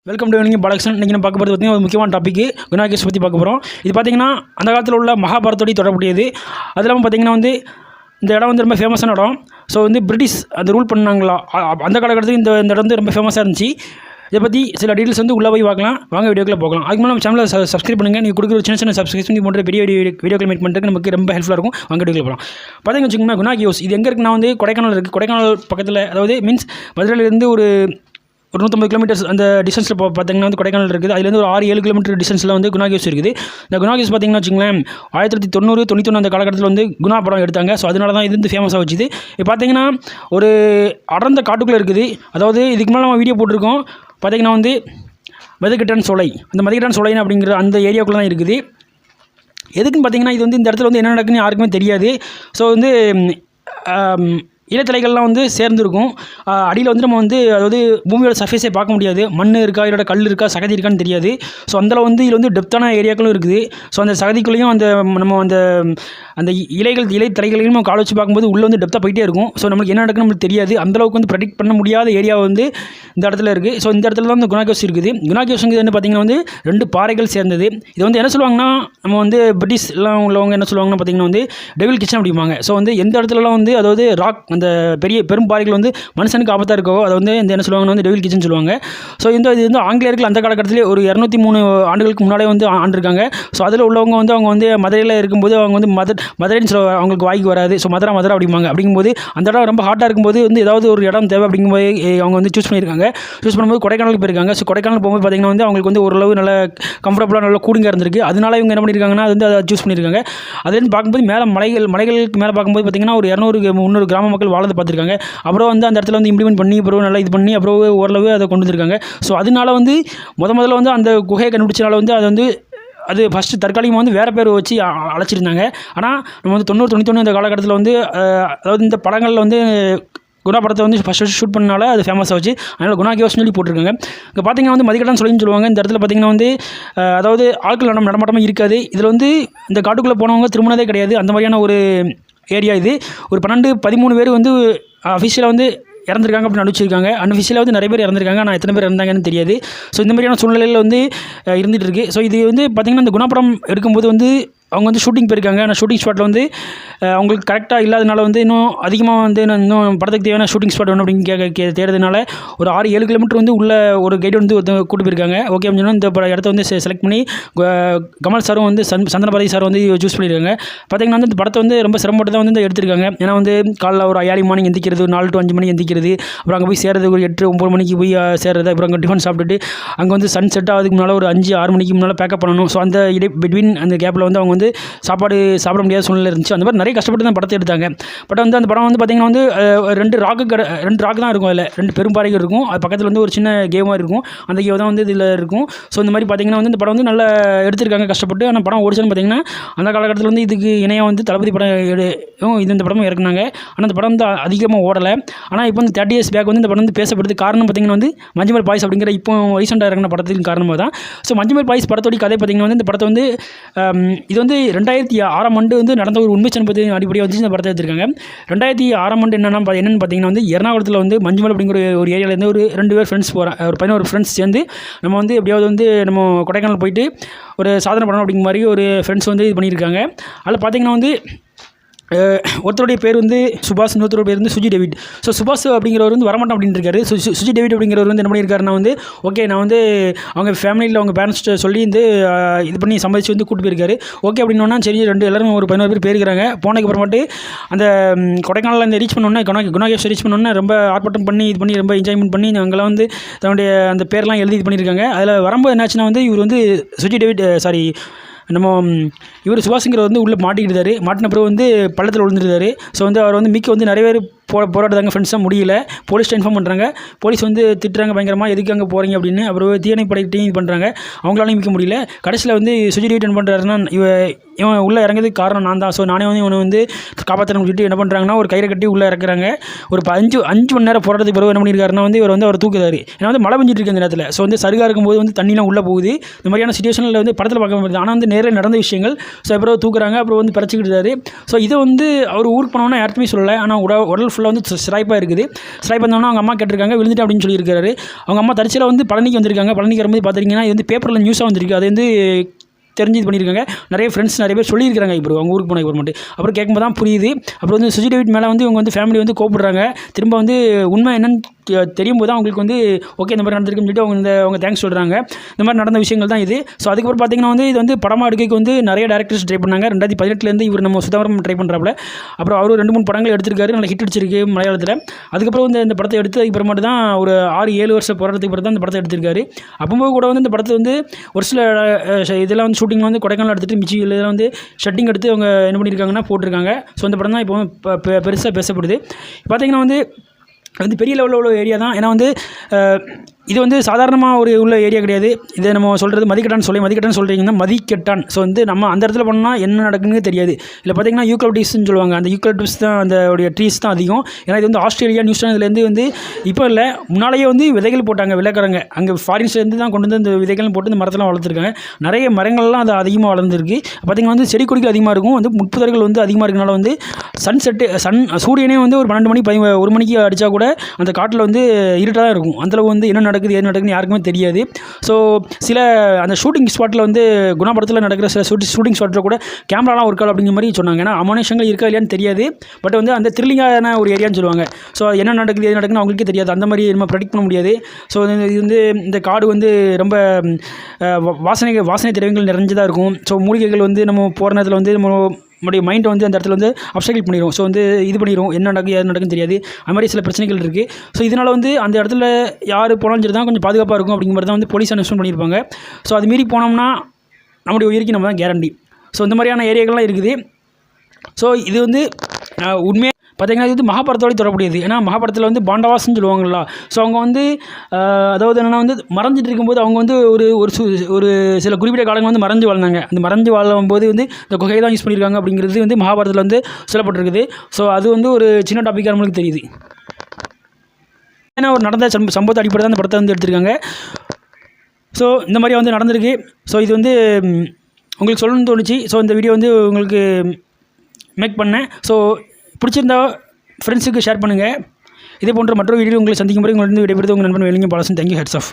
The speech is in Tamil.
வெல்கம் டு நீங்கள் பாலகிருஷ்ணன். இன்றைக்கி நம்ம பார்க்க போகிறது பார்த்திங்கன்னா ஒரு முக்கியமான டாபிக் குணா கேஸ் பற்றி பார்க்க போகிறோம். இது பார்த்திங்கன்னா அந்த காலத்தில் உள்ள மகாபாரதோடு தொடர்புடையது. அது இல்லாமல் பார்த்திங்கன்னா இந்த இடம் ரொம்ப ஃபேமஸான இடம். ஸோ பிரிட்டிஷ் அது ரூல் பண்ணாங்களா அந்த காலகட்டத்தில் இந்த இடம் ரொம்ப ஃபேமஸாக இருந்துச்சு. இதை பற்றி சில டீட்டெயில்ஸ் உள்ளே போய் பார்க்கலாம். வாங்க வீடியோக்குள்ளே போகலாம். அதுக்கு மேலே நம்ம சேனலை சப்ஸ்கிரைப் பண்ணுங்கள். நீங்கள் கொடுக்குற சின்ன சப்ஸ்கிரிப்ஷன் போன்ற பெரிய வீடியோக்கள் மேக் பண்ணுறதுக்கு நமக்கு ரொம்ப ஹெல்ப்ஃபுல்லாக இருக்கும். வாங்க வீடியோக்குள்ளே போகலாம். பார்த்தீங்கன்னு வச்சுக்கோங்க, குணா கேவ்ஸ் இது எங்கே இருக்குன்னா கொடைக்கானல் இருக்குது. கொடைக்கானல் பக்கத்தில், அதாவது மீன்ஸ் மதுரையிலேருந்து ஒரு 150 கிலோமீட்டர்ஸ் அந்த டிஸ்டன்ஸில் பார்த்தீங்கன்னா கொடைக்கானல் இருக்குது. அதுலேருந்து ஒரு 6-7 கிலோமீட்டர் டிஸ்டன்ஸில் குணா கேவ்ஸ் இருக்குது. இந்த குணா கேவ்ஸ் பார்த்தீங்கன்னா வச்சுங்களேன் 1990-91 அந்த காலகட்டத்தில் குணா படம் எடுத்தாங்க. ஸோ அதனால தான் இது ஃபேமஸாக வச்சுது. இப்போ பார்த்தீங்கன்னா ஒரு அடர்ந்த காட்டுக்குள்ளே இருக்குது. அதாவது இதுக்கு மேலே நம்ம வீடியோ போட்டிருக்கோம். பார்த்தீங்கன்னா மதுக்கட்டான் சோலை, அந்த மதுக்கட்டான் சோலை அப்படிங்கிற அந்த ஏரியாவுக்குள்ளே தான் இருக்குது. எதுக்குன்னு பார்த்தீங்கன்னா இது இந்த இடத்துல என்ன நடக்குன்னு யாருக்குமே தெரியாது. ஸோ இலைத்தலைகள்லாம் சேர்ந்துருக்கும். அடியில் நம்ம அதாவது பூமியோட சர்ஃபேஸே பார்க்க முடியாது. மண் இருக்கா, இதோட கல் இருக்கா, சகதி இருக்கான்னு தெரியாது. ஸோ அதில் இதில் டெப்த்தான ஏரியாக்களும் இருக்குது. ஸோ அந்த சகதிக்குள்ளேயும் நம்ம அந்த இலைத்தலைகளையும் நம்ம கால் வச்சு பார்க்கும்போது உள்ளே டெப்த்தாக போயிட்டே இருக்கும். ஸோ நம்மளுக்கு என்ன நடக்குன்னு நம்மளுக்கு தெரியாது. அந்தளவுக்கு ப்ரெடிக்ட் பண்ண முடியாத ஏரியா இந்த இடத்துல இருக்குது. ஸோ இந்த இடத்துல தான் குணா கேவ்ஸ் இருக்குது. குணா கேவ்ஸுங்கிறது பார்த்தீங்கன்னா 2 பாறைகள் சேர்ந்தது. இது என்ன சொல்லுவாங்கன்னா, நம்ம பிரிட்டிஷ் எல்லாம் உள்ளவங்க என்ன சொல்லுவாங்கன்னா பார்த்தீங்கன்னா டெவில் கிச்சன் அப்படிம்பாங்க. ஸோ எந்த இடத்துலலாம் அதாவது ராக் அந்த பெரும் பாறைகள் மனுஷனுக்கு ஆபத்தாக இருக்கோ அதை என்ன சொல்லுவாங்கன்னா டெவில் கிச்சன் சொல்லுவாங்க. ஸோ இது ஆங்கிலேயர்கள் அந்த காலகட்டத்திலே ஒரு 203 ஆண்டுகளுக்கு முன்னாலே ஆண்டிருக்காங்க. ஸோ அதில் உள்ளவங்க அவங்க மதுரையில் இருக்கும்போது அவங்க மதுரைன்னு சொல்ல அவங்களுக்கு வாய்க்கு வராது. ஸோ மதுரை அப்படிம்பாங்க. அப்படிங்கும்போது அந்த இடம் ரொம்ப ஹாட்டாக இருக்கும்போது ஏதாவது ஒரு இடம் தேவை அப்படிங்கும்போது அவங்க சூஸ் பண்ணியிருக்காங்க. சூஸ் பண்ணும்போது கொடைக்கானலுக்கு போயிருக்காங்க. ஸோ கொடைக்கானல் போகும்போது பார்த்தீங்கன்னா அவங்களுக்கு ஓரளவு நல்ல கம்ஃபர்டபுளாக நல்ல கூலிங்காக இருந்திருக்கு. அதனால இவங்க என்ன பண்ணியிருக்காங்கன்னா அதை சூஸ் பண்ணியிருக்காங்க. அதுலேருந்து பார்க்கும்போது மேலே மலைகளுக்கு மேலே பார்க்கும்போது பார்த்தீங்கன்னா ஒரு 200-300 கிராம மக்கள் வாழ்ந்து பார்த்துருக்காங்க. அப்புறம் அந்த இடத்துல இம்ப்ளிமெண்ட் பண்ணி அப்புறம் நல்லா இது பண்ணி அப்புறம் ஓரளவு அதை கொண்டு வந்திருக்காங்க. ஸோ அதனால முதல்ல அந்த குகையை கண்டுபிடிச்சனால அது ஃபஸ்ட்டு தற்காலிகமாக வேறு பேர் வச்சு அழைச்சிருந்தாங்க. ஆனால் நம்ம 90-91 இந்த காலகட்டத்தில் அதாவது இந்த படங்களில் குணா படத்தை ஃபஸ்ட்டு ஷூட் பண்ணனால அது ஃபேமஸாக வச்சு அதனால் குணா கேவ்ஸ்னு சொல்லி போட்டிருக்காங்க. இங்கே பார்த்தீங்கன்னா மதிக்கட்டான் சொல்லின்னு சொல்லுவாங்க. இந்த இடத்துல பார்த்தீங்கன்னா அதாவது ஆட்கள் நடமாட்டமாக இருக்காது. இதில் இந்த காட்டுக்குள்ளே போனவங்க திரும்பினதே கிடையாது. அந்த மாதிரியான ஒரு ஏரியா இது. ஒரு 12-13 பேர் அஃபிஷியலாக இறந்துருக்காங்க அப்படின்னு நடிச்சிருக்காங்க. அன்அஃபிஷியலாக நிறைய பேர் இறந்துருக்காங்க. ஆனால் எத்தனை பேர் இறந்தாங்கன்னு தெரியாது. ஸோ இந்த மாதிரியான சூழ்நிலையில் இருந்துகிட்டு இருக்குது. ஸோ இது பார்த்திங்கன்னா இந்த குணப்படம் எடுக்கும்போது அவங்க ஷூட்டிங் போயிருக்காங்க. ஆனால் ஷூட்டிங் ஸ்பாட்டில் அவங்களுக்கு கரெக்டாக இல்லாதனால இன்னும் அதிகமாக இன்னும் படத்துக்கு தேவையான ஷூட்டிங் ஸ்பாட் வேணும் அப்படின்னு தேடுறதுனால ஒரு 6-7 கிலோமீட்டர் உள்ள ஒரு கைடு கூட்டு போயிருக்காங்க. ஓகே அப்படின்னு சொன்னால் இந்த இடத்த செலக்ட் பண்ணி கமல் சாரும் சந்தனபாரதி சார் சூஸ் பண்ணியிருக்காங்க. பார்த்திங்கன்னா இந்த படத்தை ரொம்ப சிரமப்பட்டு தான் எடுத்திருக்காங்க. ஏன்னா காலைல ஒரு 5 மார்னிங் எந்திக்கிறது, ஒரு 4 to 5 மணிக்கு எந்திக்கிறது, அப்புறம் அங்கே போய் சேர்றது ஒரு 8-9 மணிக்கு போய் சேர்றது, அப்புறம் அங்கே டிஃபன் சாப்பிட்டுட்டு அங்கே சன் செட் ஆகிறதுக்கு முன்னால் ஒரு 5-6 மணிக்கு முன்னால் பேக்கப் பண்ணணும். ஸோ அந்த பிட்வீன் அந்த கேப்பில் அவங்க சாப்பாடு சாப்பிட முடியாத சூழ்நிலை இருந்துச்சு. அந்த மாதிரி நிறைய கஷ்டப்பட்டு தான் படத்தை எடுத்தாங்க. பட் அந்த படம் பார்த்திங்கன்னா 2 ராக்கு தான் இருக்கும். அதில் 2 பெரும்பாறைகள் இருக்கும். அது பக்கத்தில் ஒரு சின்ன கேமாக இருக்கும். அந்த கேவ் தான் இதில் இருக்கும். ஸோ இந்த மாதிரி பார்த்திங்கன்னா இந்த படம் நல்லா எடுத்திருக்காங்க கஷ்டப்பட்டு. ஆனால் படம் ஓடிச்சுன்னு பார்த்திங்கன்னா அந்த காலகட்டத்தில் இதுக்கு இணையாக தளபதி படம் இந்த படமும் இறக்குனாங்க. ஆனால் அந்த படம் அதிகமாக ஓடலை. ஆனால் இப்போ 30 years பேக் இந்த படம் பேசப்படுது. காரணம் பார்த்திங்கன்னா மஞ்சுமல் பாய்ஸ் அப்படிங்கிற இப்போ ரீசெண்டாக இறங்கின படத்தின் காரணமாக தான். ஸோ மஞ்சுமல் பாய்ஸ் படத்தோட கதை பார்த்திங்கன்னா இந்த படத்தை இது 2006 ஆண்டு நடந்த ஒரு உண்மை சம்பவத்தை அடிப்படையாக இந்த படத்தை எடுத்திருக்காங்க. 2006 ஆண்டு என்னென்னு பார்த்தீங்கன்னா எர்ணாகுளத்தில் மஞ்சுமல் அப்படிங்கிற ஒரு ஏரியாவிலேருந்து ஒரு 2 பேர் ஃப்ரெண்ட்ஸ் ஒரு 11 ஃப்ரெண்ட்ஸ் சேர்ந்து நம்ம எப்படியாவது நம்ம கொடைக்கானல் போயிட்டு ஒரு சாதனை பண்ணணும் அப்படிங்கிற மாதிரி ஒரு ஃப்ரெண்ட்ஸ் இது பண்ணியிருக்காங்க. அதில் பார்த்தீங்கன்னா ஒருத்தருடைய பேர் சுபாஷ், இன்னொருத்தரோட பேர் சுஜி டேவிட். ஸோ சுபாஷ் அப்படிங்கிறவர் வரமாட்டோம் அப்படின்னு இருக்காரு. சுஜி டேவிட் அப்படிங்கிறவர் என்ன பண்ணியிருக்காருன்னா ஓகே நான் அவங்க ஃபேமிலியில் அவங்க பேரண்ட்ஸ்ட்டு சொல்லி இது பண்ணி சம்பாதிச்சு கூட்டு போயிருக்காரு. ஓகே அப்படின்னா சரி எல்லாரும் ஒரு 11 பேர் போயிருக்காங்க. போனதுக்கு அப்புறமாட்டு அந்த கொடைக்கானலில் ரீச் பண்ணோன்னே குணா கேவ்ஸ் ரீச் பண்ணோன்னே ரொம்ப ஆர்ப்பாட்டம் பண்ணி இது பண்ணி ரொம்ப என்ஜாய்மெண்ட் பண்ணி அங்கெல்லாம் தன்னுடைய அந்த பேர்லாம் எழுதி இது பண்ணியிருக்காங்க. அதில் வரும்போது என்னாச்சுன்னா இவர் சுஜி டேவிட் இவர் சுபாஷுங்கிறவர் உள்ளே மாட்டிக்கிட்டாரு. மாட்டின பிறகு பள்ளத்தில் விழுந்துருந்தாரு. ஸோ அவர் மிக்க நிறைய பேர் போராடுதாங்க ஃப்ரெண்ட்ஸாக முடியல. போலீஸ்ட்டு இன்ஃபார்ம் பண்ணுறாங்க. போலீஸ் திட்டுறாங்க பயங்கரமாக, எதுக்கு அங்கே போகிறீங்க அப்படின்னு. அப்புறம் தீயணைப்படையிட்டையும் இது பண்ணுறாங்க. அவங்களாலையும் மிக்க முடியல. கடைசியில் சுஜி டேவிட் என்ன பண்ணுறாருன்னா இவன் உள்ளே இறங்கிறதுக்கு காரணம் நான் தான். ஸோ நானே இவனை காப்பாற்றணும்னு சொல்லிட்டு என்ன பண்ணுறாங்கன்னா ஒரு கயிறை கட்டி உள்ளே இறக்குறாங்க. ஒரு 5 மணி நேரம் போராட்டத்துக்கு பிறகு என்ன பண்ணியிருக்காருன்னா இவர் அவர் தூக்குதாரு. ஏன்னா மழை பெஞ்சிட்டு இருக்கு அந்த நேரத்தில். ஸோ சருகாக இருக்கும்போது தண்ணிலாம் உள்ளே போகுது. இந்த மாதிரியான சிச்சுவேஷனில் படத்தில் பார்க்க முடியுது. ஆனால் நேரில் நடந்த விஷயங்கள். ஸோ அப்புறம் தூக்குறாங்க. அப்புறம் பறிச்சுக்கிட்டாரு. ஸோ இதை அவர் ஊருக்கு போனோன்னா யாருக்குமே சொல்லலை. ஆனால் உடல் ஃபுல்லாக வந்து சிராய்ப்பாக இருக்குது. சிராய்ப்பாக இருந்தோன்னா அவங்க அம்மா கேட்டிருக்காங்க, விழுந்துட்டு அப்படின்னு சொல்லியிருக்காரு. அவங்க அம்மா தரிசியில் வந்து பழனிக்கு வந்திருக்காங்க. பழனிக்கு வரும்போது பார்த்திங்கன்னா இது வந்து பேப்பரில் நியூஸாக வந்திருக்கு. அது வந்து தெரிஞ்சு இது பண்ணியிருக்காங்க. நிறைய ஃப்ரெண்ட்ஸ் நிறைய பேர் சொல்லியிருக்காங்க இப்போ அவங்க ஊருக்கு போன அப்புறமேட்டு. அப்புறம் கேட்கும்போது தான் புரியுது. அப்புறம் வந்து சுஜி டேவிட் மேலே வந்து இவங்க வந்து ஃபேமிலி வந்து கூப்பிடுறாங்க. திரும்ப வந்து உண்மை என்னன்னு தெரியும் போது தான் அவங்களுக்கு வந்து ஓகே இந்த மாதிரி நடந்திருக்குன்னு சொல்லிட்டு அவங்க தேங்க்ஸ் சொல்கிறாங்க. இந்த மாதிரி நடந்த விஷயங்கள் தான் இது. ஸோ அதுக்கப்புறம் பார்த்திங்கன்னா வந்து இது வந்து படமாக எடுக்க வந்து நிறைய டேரக்டர்ஸ் ட்ரை பண்ணாங்க. 2018 இவர் நம்ம சுதாகரம் ட்ரை பண்ணுறாப்புல. அப்புறம் அவர் 2-3 படங்கள் எடுத்திருக்காரு. நல்லா ஹிட் அடிச்சிருக்கு மலையாளத்தில். அதுக்கப்புறம் வந்து இந்த படத்தை எடுத்து அதுக்கப்புறமாட்டு தான் ஒரு 6-7 வருஷம் போராட்டத்துக்கு அப்புறம் தான் இந்த படத்தை எடுத்திருக்காரு. அப்போது கூட வந்து இந்த படத்தை வந்து ஒரு சில இதெல்லாம் வந்து ஷூட்டிங் வந்து கொடைக்கானல் எடுத்துகிட்டு மிச்சி இதில் வந்து ஷட்டிங் எடுத்து அவங்க என்ன பண்ணியிருக்காங்கன்னா போட்டிருக்காங்க. ஸோ இந்த படம் தான் இப்போ பெருசாக பேசப்படுது. பார்த்திங்கன்னா வந்து பெரிய லெவலில் உள்ள ஏரியா தான். ஏன்னா வந்து இது வந்து சாதாரணமாக உள்ள ஏரியா கிடையாது. இதை நம்ம சொல்கிறது மதிக்கட்டான்னு சொல்கிறீங்கன்னா மதிக்கட்டான். ஸோ வந்து நம்ம அந்த இடத்துல பண்ணால் என்ன நடக்குன்னு தெரியாது. இல்லை பார்த்திங்கன்னா யூக்கலிப்டிஸ்ன்னு சொல்லுவாங்க. அந்த யூக்கலிப்டிஸ் தான் அந்த ட்ரீஸ் தான் அதிகம். ஏன்னா இது வந்து ஆஸ்திரேலியா நியூசிலாந்துலேருந்து வந்து இப்போ இல்லை முன்னாலேயே வந்து விதைகள் போட்டாங்க விளைக்காரங்க. அங்கே ஃபாரின்ஸ்லேருந்து தான் கொண்டு வந்து இந்த விதைகள் போட்டு இந்த மரத்தெல்லாம் வளர்த்துருக்காங்க. நிறைய மரங்கள்லாம் அது அதிகமாக வளர்ந்துருக்கு. பார்த்திங்கன்னா வந்து செடி கொடிகள் அதிகமாக இருக்கும். வந்து முட்புதர்கள் வந்து அதிகமாக இருக்கனால வந்து சூரியனே வந்து ஒரு 12 மணி 1 மணிக்கு அடித்தா கூட அந்த காட்டில் வந்து இருட்டாக தான் இருக்கும். அந்தளவு வந்து என்ன நடக்குது ஏது நடக்குதுன்னு யாருக்குமே தெரியாது. ஸோ சில அந்த ஷூட்டிங் ஸ்பாட்டில் வந்து குணப்படத்தில் நடக்கிற சில ஷூட்டிங் ஸ்பாட்டில் கூட கேமராலாம் ஒர்க் ஆகும் அப்படிங்கிற மாதிரி சொன்னாங்க. ஏன்னா அமானுஷங்கள் இருக்கா இல்லையான்னு தெரியாது. பட் வந்து அந்த த்ரில்லிங்கான ஒரு ஏரியான்னு சொல்லுவாங்க. ஸோ என்ன நடக்குது ஏது நடக்குதுன்னு அவங்களுக்கே தெரியாது. அந்த மாதிரி நம்ம ப்ரெடிக்ட் பண்ண முடியாது. ஸோ இது வந்து இந்த காடு வந்து ரொம்ப வாசனை திரவியங்கள் நிறைஞ்சதாக இருக்கும். ஸோ மூலிகைகள் வந்து நம்ம போகிற நேரத்தில் வந்து நம்மளுடைய மைண்டை வந்து அந்த இடத்துல வந்து அப்சைக்கிள் பண்ணிடும். ஸோ வந்து இது பண்ணிடும் என்ன நடக்குது ஏது நடக்குன்னு தெரியாது. அது மாதிரி சில பிரச்சனைகள் இருக்குது. ஸோ இதனால் வந்து அந்த இடத்துல யார் போனாலும் சரி தான் கொஞ்சம் பாதுகாப்பாக இருக்கும் அப்படிங்கிற மாதிரி தான் வந்து போலீஸ் அனௌன்ஸ்மெண்ட் பண்ணியிருப்பாங்க. ஸோ அது மீறி போனோம்னா நம்முடைய உயிருக்கு நம்ம தான் கேரண்டி. ஸோ இந்த மாதிரியான ஏரியாக்கள்லாம் இருக்குது. ஸோ இது வந்து உண்மையாக பார்த்திங்கன்னா இது வந்து மகாபாரத்தோடு தொடர்புடையது. ஏன்னா மகாபாரத்தில் வந்து பாண்டவாஸ்ன்னு சொல்லுவாங்களா. ஸோ அவங்க வந்து அதாவது என்னென்னா வந்து மறைஞ்சிட்டு இருக்கும்போது அவங்க வந்து ஒரு சில குறிப்பிட்ட காலங்கள் வந்து மறைஞ்சு வாழ்ந்தாங்க. அந்த மறைஞ்சு வாழும்போது வந்து இந்த குகையை தான் யூஸ் பண்ணியிருக்காங்க அப்படிங்கிறது வந்து மகாபாரதத்தில் வந்து சொல்லப்பட்டிருக்குது. ஸோ அது வந்து ஒரு சின்ன டாப்பிக்காக நம்மளுக்கு தெரியுது. ஏன்னா ஒரு நடந்த சம்பவத்தை அடிப்படை தான் அந்த படத்தை வந்து எடுத்திருக்காங்க. ஸோ இந்த மாதிரி வந்து நடந்திருக்கு. ஸோ இது வந்து உங்களுக்கு சொல்லணும்னு தோணுச்சு. ஸோ இந்த வீடியோ வந்து உங்களுக்கு மேக் பண்ணேன். ஸோ பிடிச்சிருந்தா ஃப்ரெண்ட்ஸுக்கு ஷேர் பண்ணுங்கள். இதே போன்ற மற்றொரு வீடியோ உங்களை சந்திக்கும் முறை உங்களிடம் விடைபெறுவது உங்கள் நண்பன் வேலிங்க பாலசன். தேங்க்யூ. Hats of.